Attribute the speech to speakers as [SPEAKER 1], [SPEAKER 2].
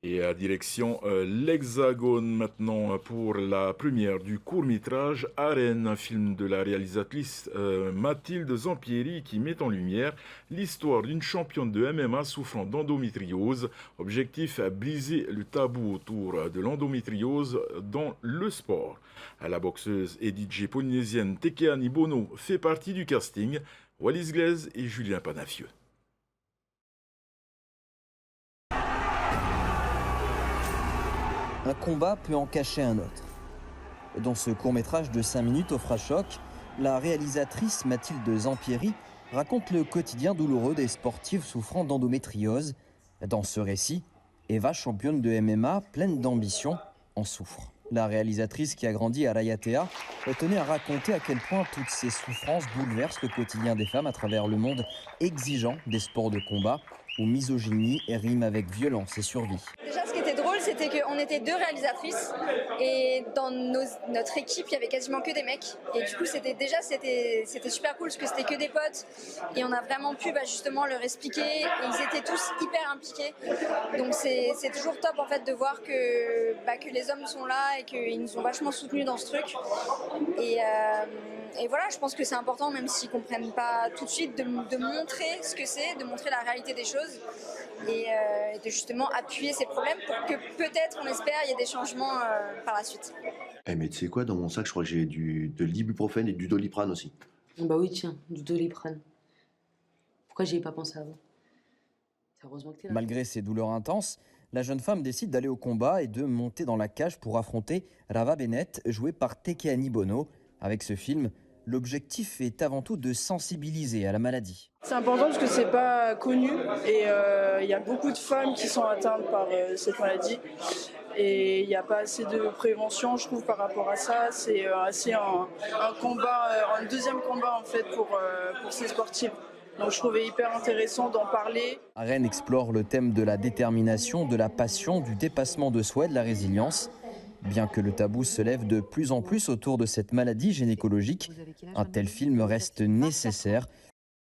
[SPEAKER 1] Et à direction l'Hexagone maintenant pour la première du court-métrage Arène, un film de la réalisatrice Mathilde Zampieri qui met en lumière l'histoire d'une championne de MMA souffrant d'endométriose. Objectif à briser le tabou autour de l'endométriose dans le sport. La boxeuse et DJ polynésienne Tekeani Bono fait partie du casting. Wallis Glaise et Julien Panafieux.
[SPEAKER 2] Un combat peut en cacher un autre. Dans ce court-métrage de 5 minutes au Frachoc, la réalisatrice Mathilde Zampieri raconte le quotidien douloureux des sportives souffrant d'endométriose. Dans ce récit, Eva, championne de MMA, pleine d'ambition, en souffre. La réalisatrice qui a grandi à Raiatea tenait à raconter à quel point toutes ces souffrances bouleversent le quotidien des femmes à travers le monde exigeant des sports de combat, où misogynie rime avec violence et survie.
[SPEAKER 3] Déjà, ce qui était drôle, c'était qu'on était deux réalisatrices et dans notre équipe, il y avait quasiment que des mecs. Et du coup, c'était super cool parce que c'était que des potes et on a vraiment pu justement leur expliquer. Et ils étaient tous hyper impliqués. Donc c'est toujours top en fait de voir que les hommes sont là et qu'ils nous ont vachement soutenus dans ce truc. Et voilà, je pense que c'est important, même s'ils ne comprennent pas tout de suite, de montrer ce que c'est, de montrer la réalité des choses et de justement appuyer ces problèmes pour que peut-être, on espère, il y ait des changements par la suite.
[SPEAKER 4] Eh mais tu sais quoi, dans mon sac, je crois que j'ai de l'ibuprofène et du Doliprane aussi.
[SPEAKER 5] Bah oui, tiens, du Doliprane. Pourquoi j'y ai pas pensé avant? C'est heureusement que t'es là.
[SPEAKER 2] Malgré ses douleurs intenses, la jeune femme décide d'aller au combat et de monter dans la cage pour affronter Rava Bennett, jouée par Tekeani Bono. Avec ce film, l'objectif est avant tout de sensibiliser à la maladie.
[SPEAKER 6] C'est important parce que c'est pas connu et il y a beaucoup de femmes qui sont atteintes par cette maladie et il n'y a pas assez de prévention, je trouve, par rapport à ça. C'est assez un combat, un deuxième combat en fait pour ces sportives. Donc je trouvais hyper intéressant d'en parler.
[SPEAKER 2] Arène explore le thème de la détermination, de la passion, du dépassement de soi et de la résilience. Bien que le tabou se lève de plus en plus autour de cette maladie gynécologique, un tel film reste nécessaire